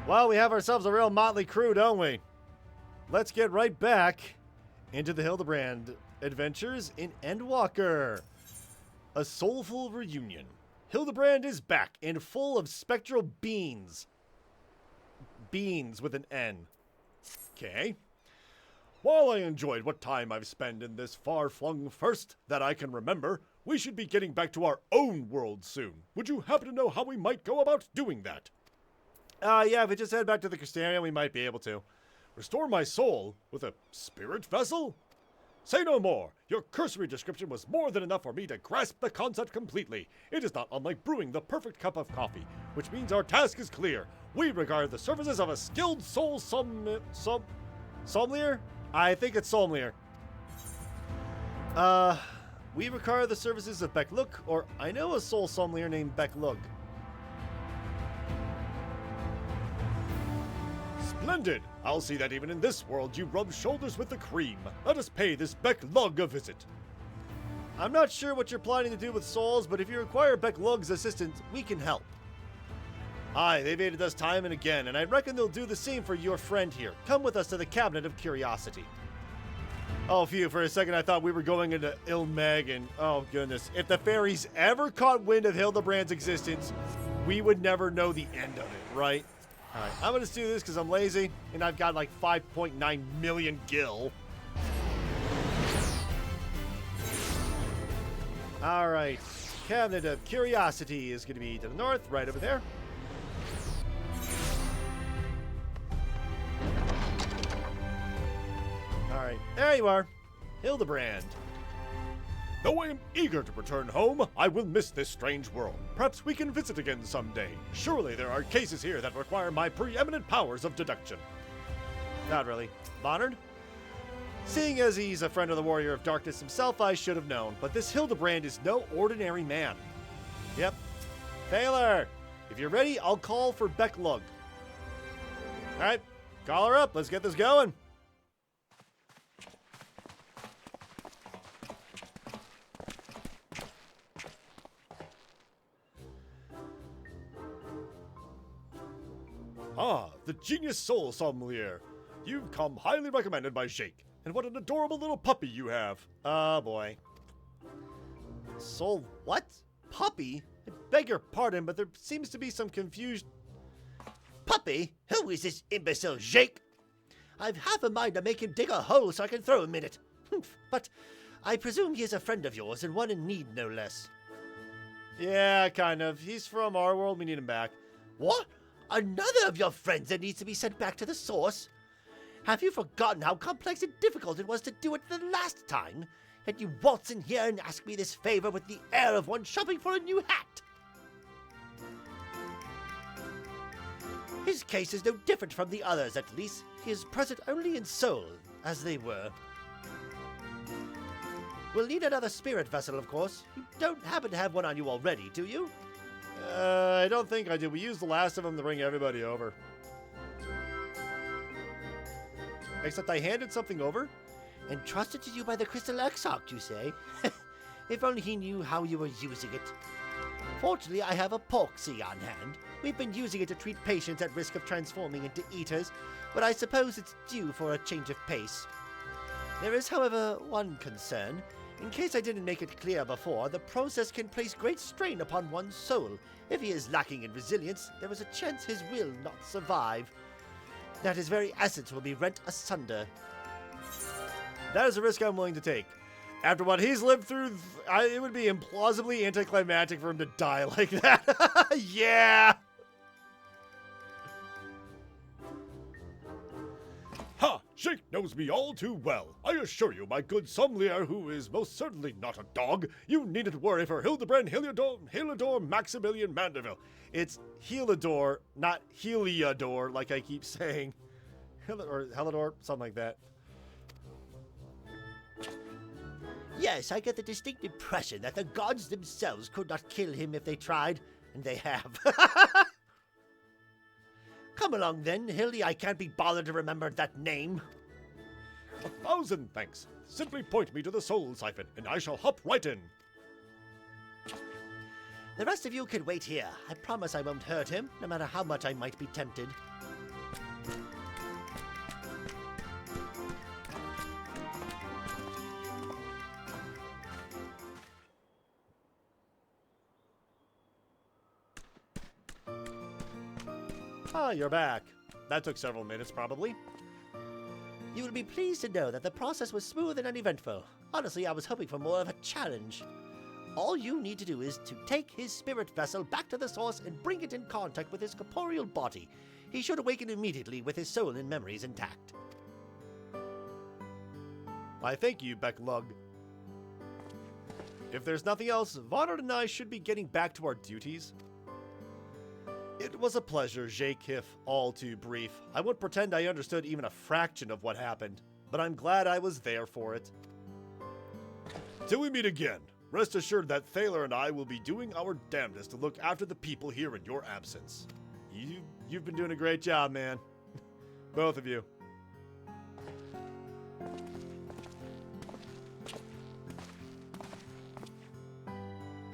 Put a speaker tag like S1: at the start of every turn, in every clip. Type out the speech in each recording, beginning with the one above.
S1: Well, we have ourselves a real motley crew, don't we? Let's get right back into the Hildibrand adventures in Endwalker. A soulful reunion. Hildibrand is back and full of spectral beings. Beans with an N. Okay. While I enjoyed what time I've spent in this far-flung first that I can remember, we should be getting back to our own world soon. Would you happen to know how we might go about doing that? Yeah, if we just head back to the Crystarium, we might be able to. Restore my soul with a spirit vessel? Say no more. Your cursory description was more than enough for me to grasp the concept completely. It is not unlike brewing the perfect cup of coffee, which means our task is clear. We regard the services of a skilled soul sommelier? I think it's sommelier. We require the services of Becklug, or I know a soul sommelier named Becklug. Splendid! I'll see that even in this world you rub shoulders with the cream. Let us pay this Becklug a visit. I'm not sure what you're planning to do with souls, but if you require Becklug's assistance, we can help. Aye, they've aided us time and again, and I reckon they'll do the same for your friend here. Come with us to the Cabinet of Curiosity. Oh, phew, for a second I thought we were going into Ilmeg, and oh goodness. If the fairies ever caught wind of Hildibrand's existence, we would never know the end of it, right? Alright, I'm gonna do this because I'm lazy, and I've got like 5.9 million gil. Alright, Cabinet of Curiosity is gonna be to the north, right over there. Alright, there you are. Hildibrand. Though I am eager to return home, I will miss this strange world. Perhaps we can visit again someday. Surely there are cases here that require my preeminent powers of deduction. Not really. Bonard? Seeing as he's a friend of the Warrior of Darkness himself, I should have known, but this Hildibrand is no ordinary man. Yep. Thaler, if you're ready, I'll call for Becklug. Alright, call her up. Let's get this going. Ah, the genius soul sommelier. You've come highly recommended by Jake. And what an adorable little puppy you have. Oh boy. Soul what? Puppy? I beg your pardon, but there seems to be some confusion.
S2: Puppy? Who is this imbecile Jake? I've half a mind to make him dig a hole so I can throw him in it. But I presume he is a friend of yours and one in need, no less.
S1: Yeah, kind of. He's from our world. We need him back.
S2: What? Another of your friends that needs to be sent back to the source? Have you forgotten how complex and difficult it was to do it the last time? Yet you waltz in here and ask me this favor with the air of one shopping for a new hat. His case is no different from the others, at least. He is present only in soul, as they were. We'll need another spirit vessel, of course. You don't happen to have one on you already, do you?
S1: I don't think I did. We used the last of them to bring everybody over. Except I handed something over.
S2: Entrusted to you by the Crystal Exarch, you say? If only he knew how you were using it. Fortunately, I have a porksy on hand. We've been using it to treat patients at risk of transforming into eaters, but I suppose it's due for a change of pace. There is, however, one concern. In case I didn't make it clear before, the process can place great strain upon one's soul. If he is lacking in resilience, there is a chance his will not survive. That his very essence will be rent asunder.
S1: That is a risk I'm willing to take. After what he's lived through, it would be implausibly anticlimactic for him to die like that. Yeah! Ha! Jake knows me all too well. I assure you, my good sommelier, who is most certainly not a dog, you needn't worry for Hildibrand Heliodor Maximilian Mandeville. It's Heliodor, not Heliodor, like I keep saying. Or Helidor, something like that.
S2: Yes, I get the distinct impression that the gods themselves could not kill him if they tried, and they have. Come along then, Hildy. I can't be bothered to remember that name.
S1: 1,000 thanks. Simply point me to the soul siphon, and I shall hop right in.
S2: The rest of you can wait here. I promise I won't hurt him, no matter how much I might be tempted.
S1: Ah, you're back. That took several minutes, probably.
S2: You will be pleased to know that the process was smooth and uneventful. Honestly, I was hoping for more of a challenge. All you need to do is to take his spirit vessel back to the source and bring it in contact with his corporeal body. He should awaken immediately with his soul and memories intact.
S1: Why, thank you, Becklug. If there's nothing else, Vonard and I should be getting back to our duties. It was a pleasure, Jakif, all too brief. I wouldn't pretend I understood even a fraction of what happened, but I'm glad I was there for it. Till we meet again, rest assured that Thaler and I will be doing our damnedest to look after the people here in your absence. You've been doing a great job, man. Both of you.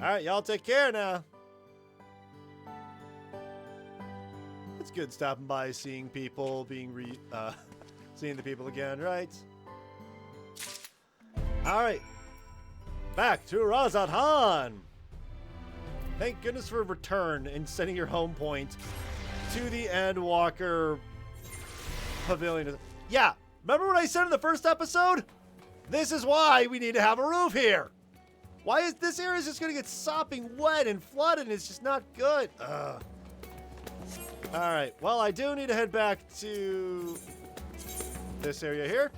S1: Alright, y'all take care now. It's good stopping by, seeing people, seeing the people again, right? Alright. Back to Razathan. Thank goodness for a return and setting your home point to the Endwalker Pavilion. Yeah, remember what I said in the first episode? This is why we need to have a roof here. Why is this area just going to get sopping wet and flooded and it's just not good? Ugh. Alright, well, I do need to head back to this area here.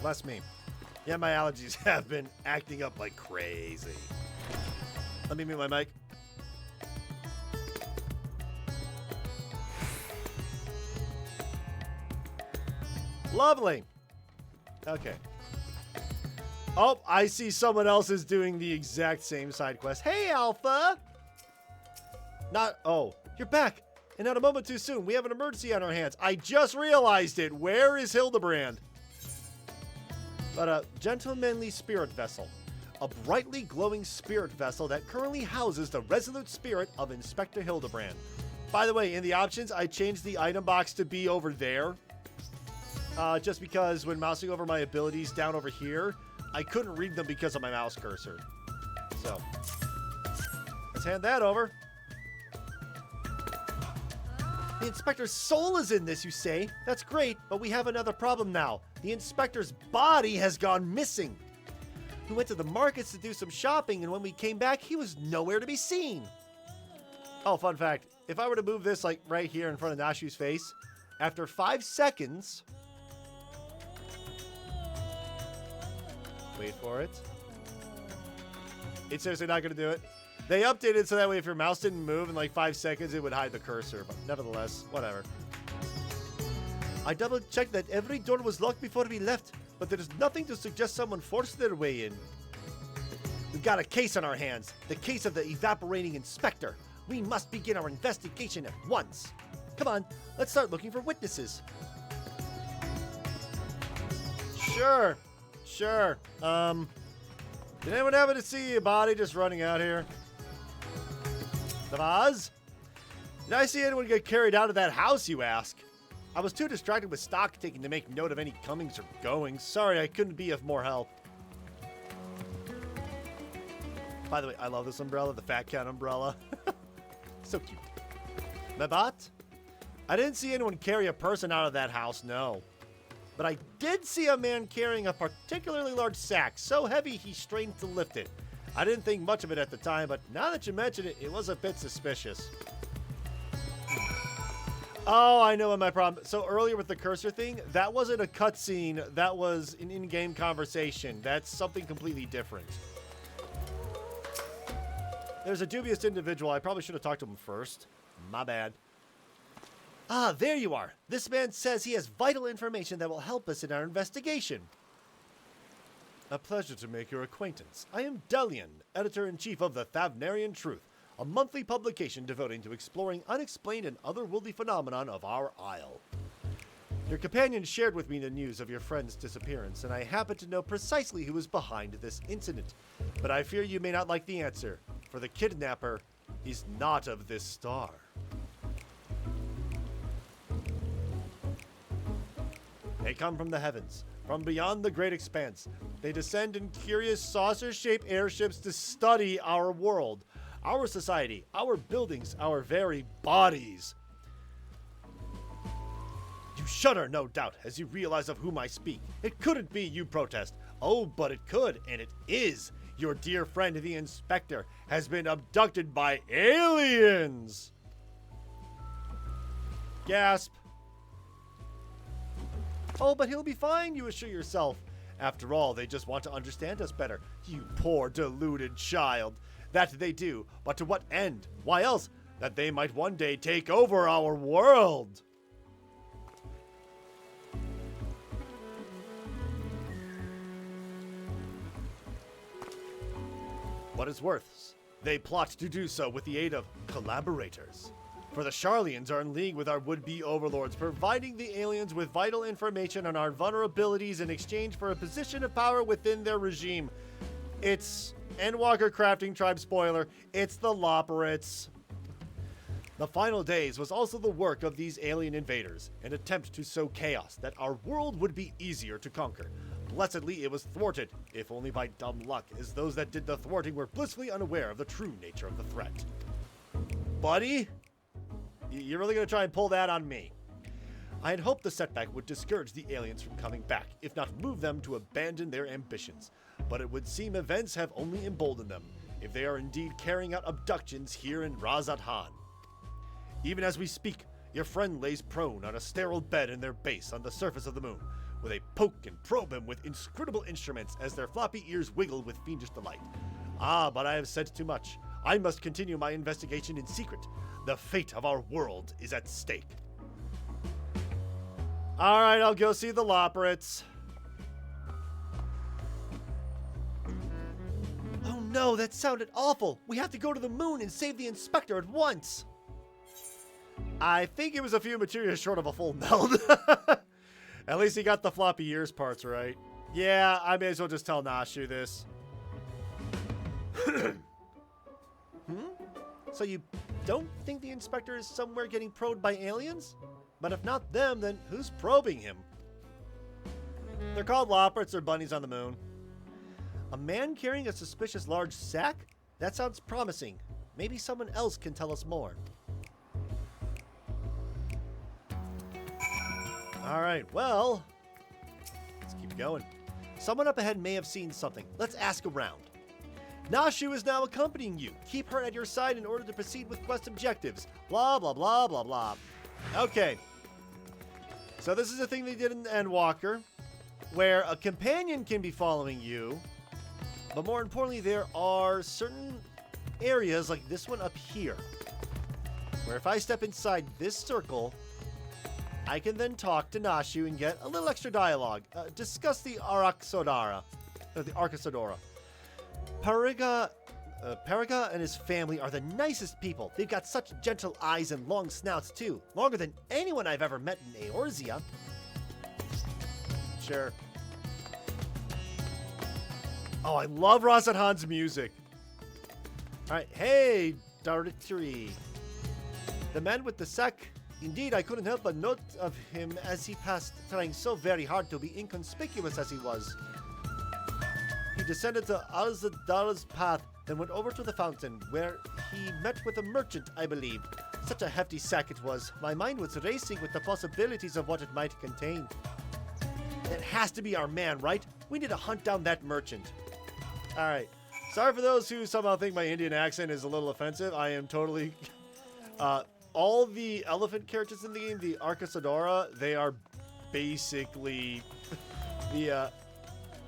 S1: Bless me. Yeah, my allergies have been acting up like crazy. Let me mute my mic. Lovely. Okay. Oh, I see someone else is doing the exact same side quest. Hey, Alpha! Oh, you're back. And not a moment too soon. We have an emergency on our hands. I just realized it. Where is Hildibrand? But a gentlemanly spirit vessel. A brightly glowing spirit vessel that currently houses the resolute spirit of Inspector Hildibrand. By the way, in the options, I changed the item box to be over there. Just because when mousing over my abilities down over here, I couldn't read them because of my mouse cursor. So, let's hand that over. The Inspector's soul is in this, you say? That's great, but we have another problem now. The Inspector's body has gone missing. We went to the markets to do some shopping, and when we came back, he was nowhere to be seen. Oh, fun fact. If I were to move this, like, right here in front of Nashu's face, after 5 seconds... Wait for it. It's seriously not going to do it. They updated so that way if your mouse didn't move in like 5 seconds, it would hide the cursor. But nevertheless, whatever. I double-checked that every door was locked before we left, but there is nothing to suggest someone forced their way in. We've got a case on our hands. The case of the evaporating inspector. We must begin our investigation at once. Come on, let's start looking for witnesses. Sure. Did anyone happen to see a body just running out here? Navaz? Did I see anyone get carried out of that house, you ask? I was too distracted with stock taking to make note of any comings or goings. Sorry, I couldn't be of more help. By the way, I love this umbrella, the Fat Cat umbrella. So cute. Mabat? I didn't see anyone carry a person out of that house, no. But I did see a man carrying a particularly large sack, so heavy he strained to lift it. I didn't think much of it at the time, but now that you mention it, it was a bit suspicious. Oh, I know what my problem... So earlier with the cursor thing, that wasn't a cutscene, that was an in-game conversation. That's something completely different. There's a dubious individual. I probably should have talked to him first. My bad. Ah, there you are. This man says he has vital information that will help us in our investigation. A pleasure to make your acquaintance. I am Delian, Editor-in-Chief of the Thavnarian Truth, a monthly publication devoting to exploring unexplained and otherworldly phenomenon of our isle. Your companion shared with me the news of your friend's disappearance, and I happen to know precisely who is behind this incident. But I fear you may not like the answer, for the kidnapper is not of this star. They come from the heavens, from beyond the great expanse. They descend in curious saucer-shaped airships to study our world, our society, our buildings, our very bodies. You shudder, no doubt, as you realize of whom I speak. It couldn't be, you protest. Oh, but it could, and it is. Your dear friend, the Inspector, has been abducted by aliens. Gasp. Oh, but he'll be fine, you assure yourself. After all, they just want to understand us better. You poor, deluded child. That they do, but to what end? Why else? That they might one day take over our world. What is worse, they plot to do so with the aid of collaborators. For the Charlians are in league with our would-be overlords, providing the aliens with vital information on our vulnerabilities in exchange for a position of power within their regime. It's Endwalker crafting tribe spoiler. It's the Loporits. The final days was also the work of these alien invaders, an attempt to sow chaos that our world would be easier to conquer. Blessedly, it was thwarted, if only by dumb luck, as those that did the thwarting were blissfully unaware of the true nature of the threat. Buddy? You're really going to try and pull that on me? I had hoped the setback would discourage the aliens from coming back, if not move them to abandon their ambitions. But it would seem events have only emboldened them, if they are indeed carrying out abductions here in Razat-Han. Even as we speak, your friend lays prone on a sterile bed in their base on the surface of the moon, where they poke and probe him with inscrutable instruments as their floppy ears wiggle with fiendish delight. Ah, but I have said too much. I must continue my investigation in secret. The fate of our world is at stake. All right, I'll go see the Loporits. Oh no, that sounded awful. We have to go to the moon and save the Inspector at once. I think it was a few materials short of a full meld. At least he got the floppy ears parts right. Yeah, I may as well just tell Nashu this. So you don't think the Inspector is somewhere getting probed by aliens? But if not them, then who's probing him? They're called Loporits or bunnies on the moon. A man carrying a suspicious large sack? That sounds promising. Maybe someone else can tell us more. Alright, well, let's keep going. Someone up ahead may have seen something. Let's ask around. Nashu is now accompanying you. Keep her at your side in order to proceed with quest objectives. Blah, blah, blah, blah, blah. Okay. So this is a thing they did in Endwalker, where a companion can be following you, but more importantly, there are certain areas like this one up here, where if I step inside this circle, I can then talk to Nashu and get a little extra dialogue. Discuss the Arachsodara. Periga and his family are the nicest people. They've got such gentle eyes and long snouts, too. Longer than anyone I've ever met in Eorzea. Sure. Oh, I love Razat-Han's music. Alright, hey, Daritri. The man with the sack. Indeed, I couldn't help but note of him as he passed, trying so very hard to be inconspicuous as he was. He descended to Alzadara's path, then went over to the fountain, where he met with a merchant, I believe. Such a hefty sack it was. My mind was racing with the possibilities of what it might contain. It has to be our man, right? We need to hunt down that merchant. Alright. Sorry for those who somehow think my Indian accent is a little offensive. I am totally... all the elephant characters in the game, the Arachsodara, they are basically the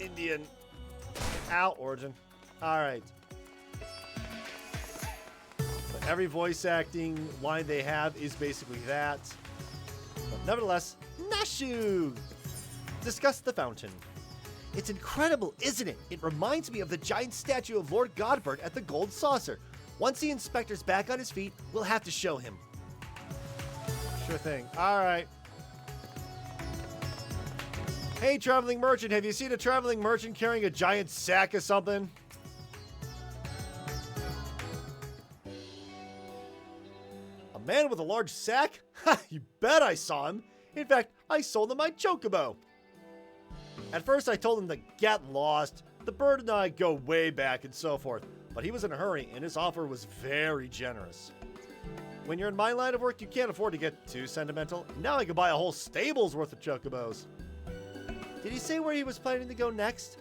S1: Indian origin. Alright. But every voice acting line they have is basically that. But nevertheless, Nashu! Discuss the fountain. It's incredible, isn't it? It reminds me of the giant statue of Lord Godbert at the Gold Saucer. Once the Inspector's back on his feet, we'll have to show him. Sure thing. Alright. Hey, traveling merchant, have you seen a traveling merchant carrying a giant sack or something? A man with a large sack? Ha! You bet I saw him. In fact, I sold him my chocobo. At first, I told him to get lost. The bird and I go way back and so forth. But he was in a hurry, and his offer was very generous. When you're in my line of work, you can't afford to get too sentimental. Now I could buy a whole stable's worth of chocobos. Did he say where he was planning to go next?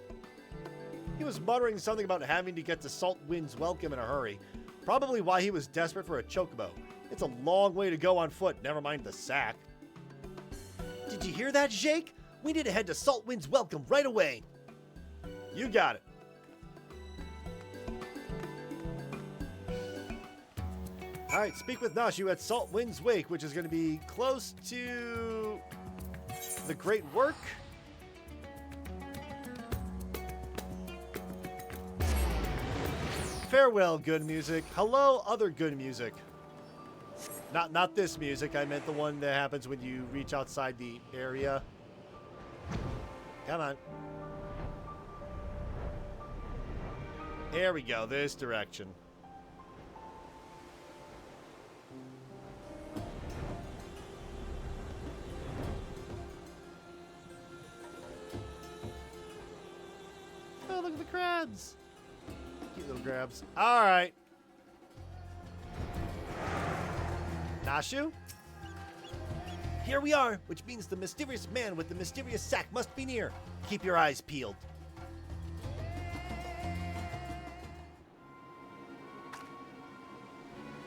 S1: He was muttering something about having to get to Salt Wind's Welcome in a hurry. Probably why he was desperate for a chocobo. It's a long way to go on foot, never mind the sack. Did you hear that, Jake? We need to head to Salt Wind's Welcome right away. You got it. Alright, speak with Nashu at Salt Wind's Wake, which is going to be close to the Great Work. Farewell, good music. Hello, other good music. Not this music. I meant the one that happens when you reach outside the area. Come on. There we go. This direction. Oh, look at the crabs. Cute little crabs. All right. Nashu? Here we are, which means the mysterious man with the mysterious sack must be near. Keep your eyes peeled.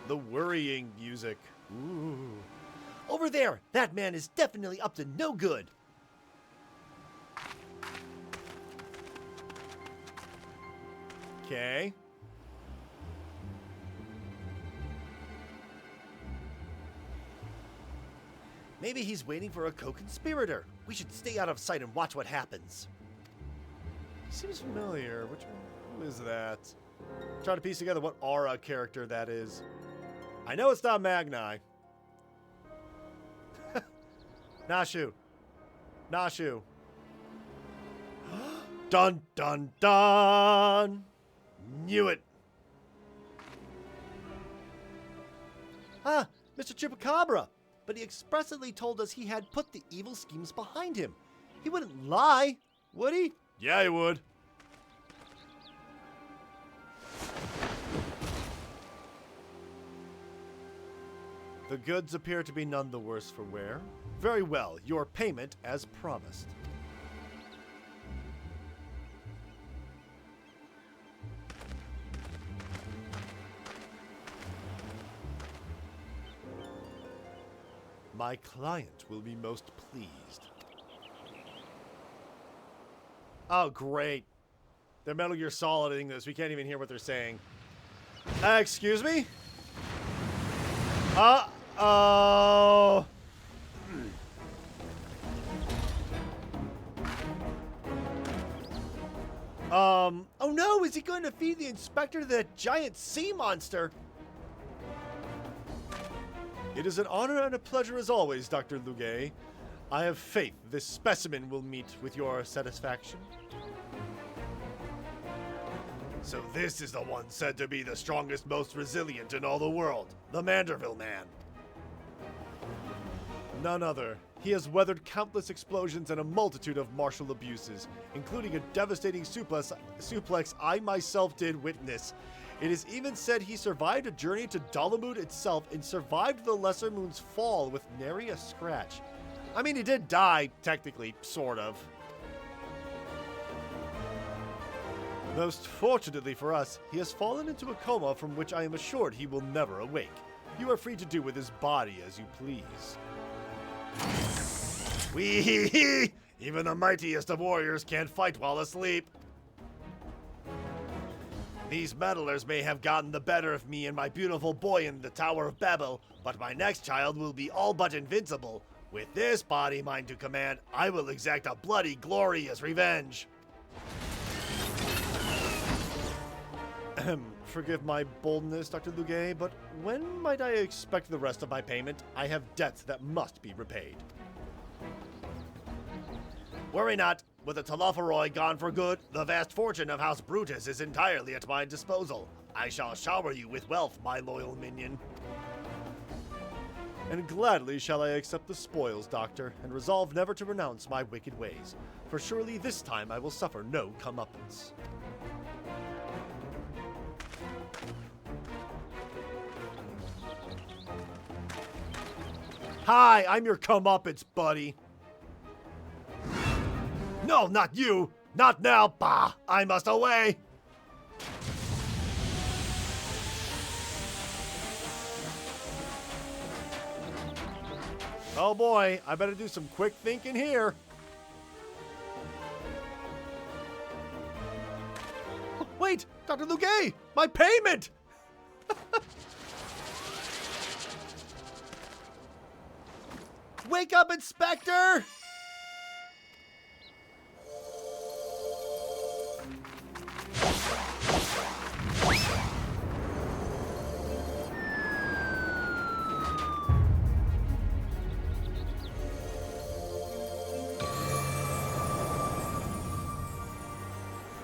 S1: The worrying music. Ooh. Over there! That man is definitely up to no good. Okay. Maybe he's waiting for a co-conspirator. We should stay out of sight and watch what happens. He seems familiar. Who is that? Trying to piece together what aura character that is. I know it's not Magni. Nashu. Nashu. Dun dun dun! Knew it. Ah, Mr. Chupacabra. But he expressly told us he had put the evil schemes behind him. He wouldn't lie, would he? Yeah, he would. The goods appear to be none the worse for wear. Very well, your payment as promised. My client will be most pleased. Oh, great. They're Metal Gear Soliding this. We can't even hear what they're saying. Excuse me? Uh-oh. Oh no, is he going to feed the inspector to that giant sea monster? It is an honor and a pleasure as always, Dr. Luge. I have faith this specimen will meet with your satisfaction. So this is the one said to be the strongest, most resilient in all the world, the Manderville Man. None other. He has weathered countless explosions and a multitude of martial abuses, including a devastating suplex I myself did witness. It is even said he survived a journey to Dalamud itself and survived the Lesser Moon's fall with nary a scratch. I mean, he did die, technically, sort of. Most fortunately for us, he has fallen into a coma from which I am assured he will never awake. You are free to do with his body as you please. Wee-hee-hee! Even the mightiest of warriors can't fight while asleep. These meddlers may have gotten the better of me and my beautiful boy in the Tower of Babel, but my next child will be all but invincible. With this body mine to command, I will exact a bloody, glorious revenge. Forgive my boldness, Dr. Luge, but when might I expect the rest of my payment? I have debts that must be repaid. Worry not. With the Telophoroi gone for good, the vast fortune of House Brutus is entirely at my disposal. I shall shower you with wealth, my loyal minion. And gladly shall I accept the spoils, Doctor, and resolve never to renounce my wicked ways, for surely this time I will suffer no comeuppance. Hi, I'm your comeuppance, buddy. No, not you! Not now! Bah! I must away! Oh boy, I better do some quick thinking here. Wait, Dr. Lugay! My payment! Wake up, Inspector!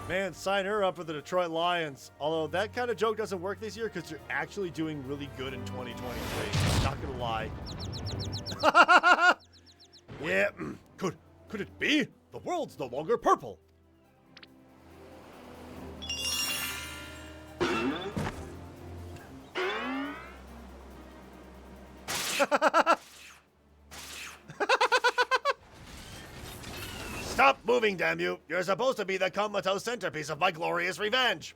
S1: Man, sign her up for the Detroit Lions. Although that kind of joke doesn't work this year because you're actually doing really good in 2023. Not gonna lie. Yeah, could it be? The world's no longer purple. Stop moving, damn you! You're supposed to be the comatose centerpiece of my glorious revenge!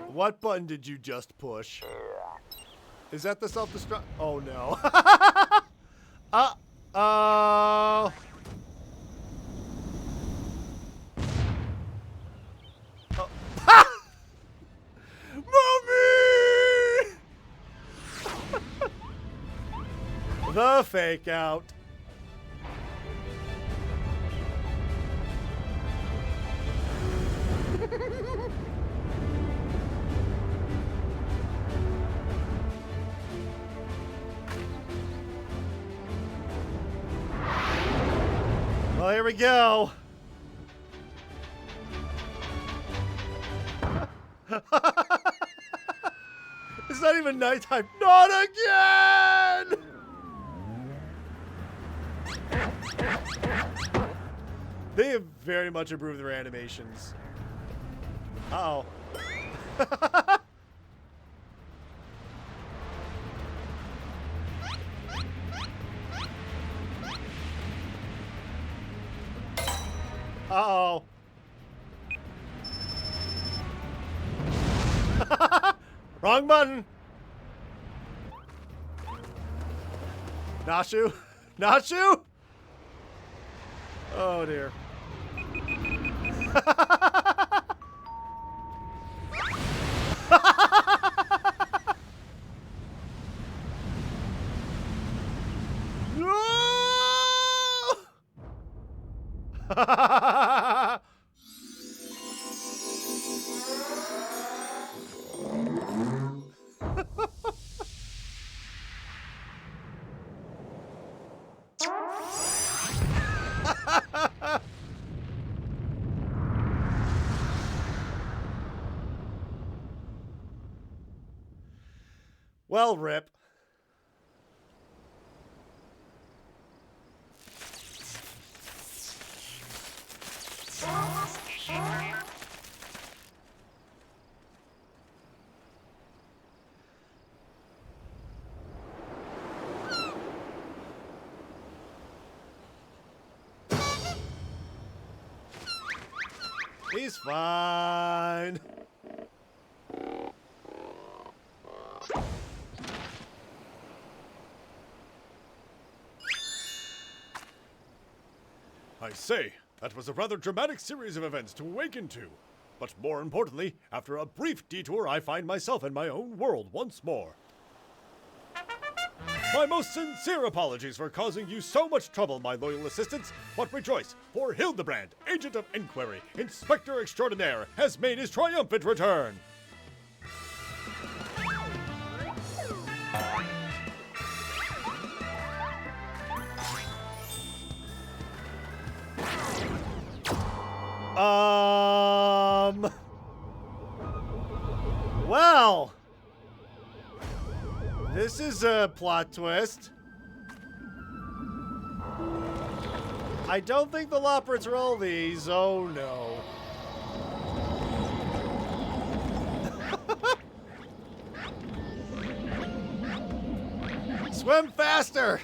S1: What button did you just push? Is that the self-destruct? Oh no. Uh-oh. The fake out. Well, here we go. It's not even nighttime. Not again! They have very much improved their animations. Uh-oh. Uh-oh. Wrong button. Nashu? Nashu? Oh dear. No! Well, Rip. He's fine. I say, that was a rather dramatic series of events to awaken to. But more importantly, after a brief detour, I find myself in my own world once more. My most sincere apologies for causing you so much trouble, my loyal assistants, but rejoice, for Hildibrand, Agent of Inquiry, Inspector Extraordinaire, has made his triumphant return. Well, this is a plot twist. I don't think the Loppers roll these. Oh no. Swim faster!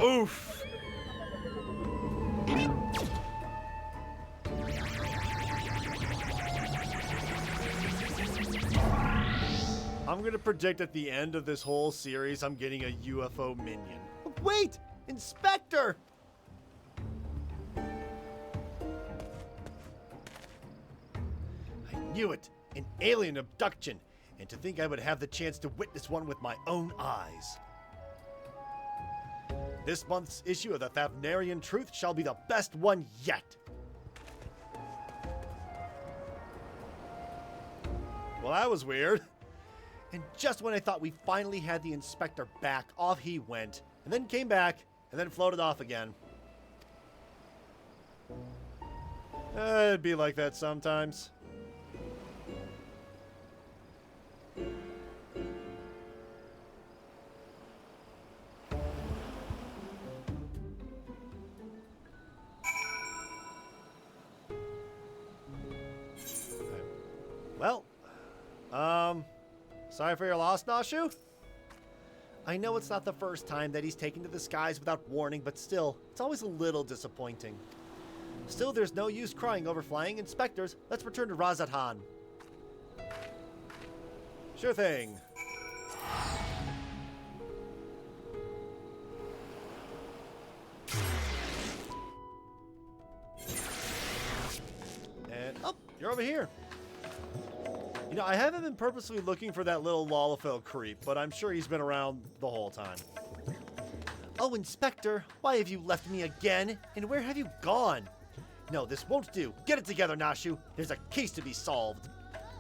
S1: Oof. I'm gonna predict at the end of this whole series, I'm getting a UFO minion.
S2: Wait! Inspector!
S1: I knew it! An alien abduction! And to think I would have the chance to witness one with my own eyes. This month's issue of the Thavnarian Truth shall be the best one yet! Well, that was weird. And just when I thought we finally had the inspector back, off he went, and then came back, and then floated off again. It'd be like that sometimes. Well, sorry for your loss, Nashu. I know it's not the first time that he's taken to the skies without warning, but still, it's always a little disappointing. Still, there's no use crying over flying inspectors. Let's return to Razathan. Sure thing. And, oh, you're over here. You know, I haven't been purposely looking for that little Lalafell creep, but I'm sure he's been around the whole time. Oh, Inspector, why have you left me again? And where have you gone? No, this won't do. Get it together, Nashu. There's a case to be solved.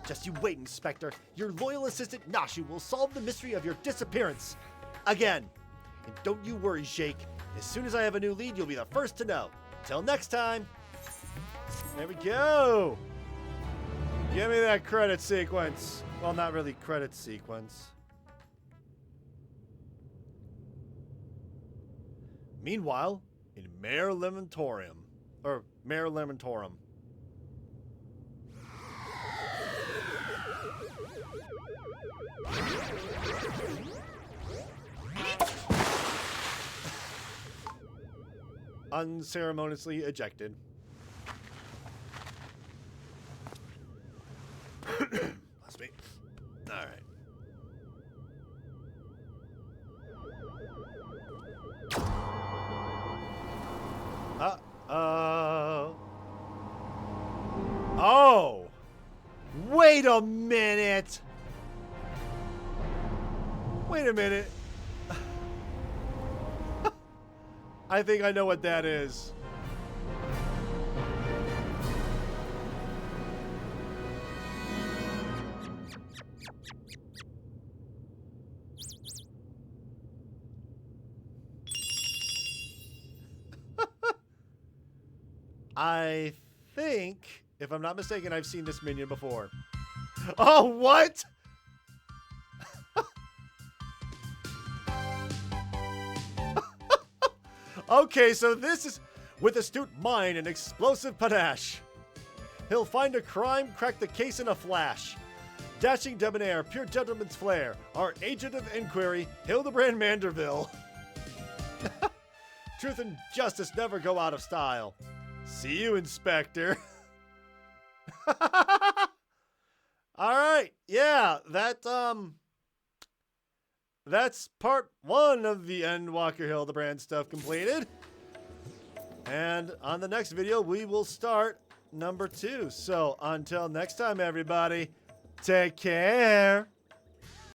S1: Just you wait, Inspector. Your loyal assistant, Nashu, will solve the mystery of your disappearance. Again. And don't you worry, Jake. As soon as I have a new lead, you'll be the first to know. Till next time. There we go. Give me that credit sequence. Well, not really credit sequence. Meanwhile, in Mare Lamentorium. Or Mare Lamentorum. Unceremoniously ejected. Must be. Alright. Oh! Wait a minute! Wait a minute. I think I know what that is. I think, if I'm not mistaken, I've seen this minion before. Oh, what? Okay, so this is with astute mind and explosive panache. He'll find a crime, crack the case in a flash. Dashing debonair, pure gentleman's flair. Our agent of inquiry, Hildibrand Manderville. Truth and justice never go out of style. See you, Inspector. All right, yeah, that's part 1 of the Endwalker Hildibrand stuff completed. And on the next video, we will start number 2. So until next time, everybody, take care.